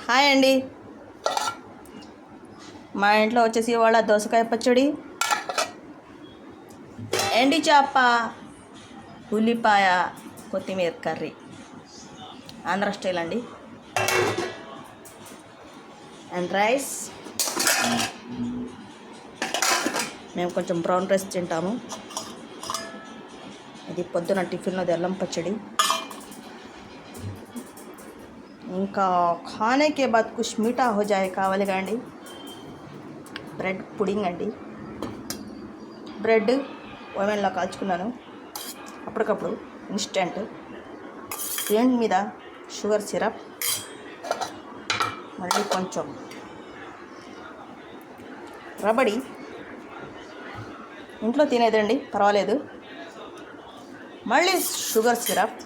Hi అండి. మా ఇంట్లో వచ్చేసి ఇవాళ దోసకాయ పచ్చడి, ఎండి చేప, ఉల్లిపాయ, కొత్తిమీర కర్రీ. ఆంధ్ర స్టైల్ అండి. And rice. మేము కొంచెం బ్రౌన్ రైస్ తింటాము. ఇది పొద్దున టిఫిన్లో అల్లం పచ్చడి. ఇంకా ఖానే కే బాద్ కుష్ మీఠా హో జాయే కావాలి కండి. బ్రెడ్ పుడింగ్ అండి. బ్రెడ్ ఓవెన్లో కాల్చుకున్నాను అప్పటికప్పుడు, ఇన్స్టెంట్. ఎండ్ మీద షుగర్ సిరప్, మళ్ళీ కొంచెం రబడి. ఇంట్లో తినేదండి, పర్వాలేదు. మళ్ళీ షుగర్ సిరప్,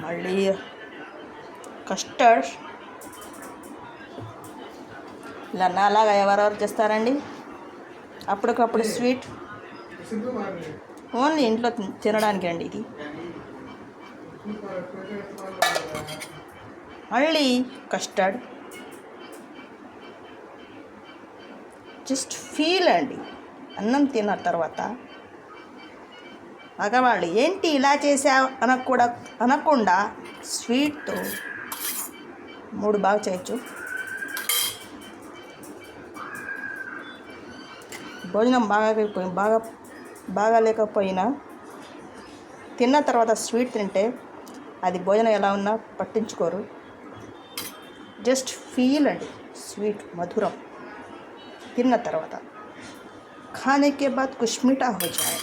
మళ్ళీ కస్టర్డ్. ఇలా నాలాగా ఎవరెవరు చేస్తారండి అప్పటికప్పుడు స్వీట్. ఓన్లీ ఇంట్లో తినడానికి అండి ఇది. మళ్ళీ కస్టర్డ్. జస్ట్ ఫీల్ అండి. అన్నం తిన్న తర్వాత మగవాళ్ళు ఏంటి ఇలా చేసావు అనకుండా స్వీట్తో 3 బాగా చేయొచ్చు. భోజనం బాగా లేకపోయినా తిన్న తర్వాత స్వీట్ తింటే అది భోజనం ఎలా ఉన్నా పట్టించుకోరు. జస్ట్ ఫీల్ అండి, స్వీట్ మధురం. తిన్న తర్వాత ఖానే కే బాద్ కుష్ మీఠా హో జాయే.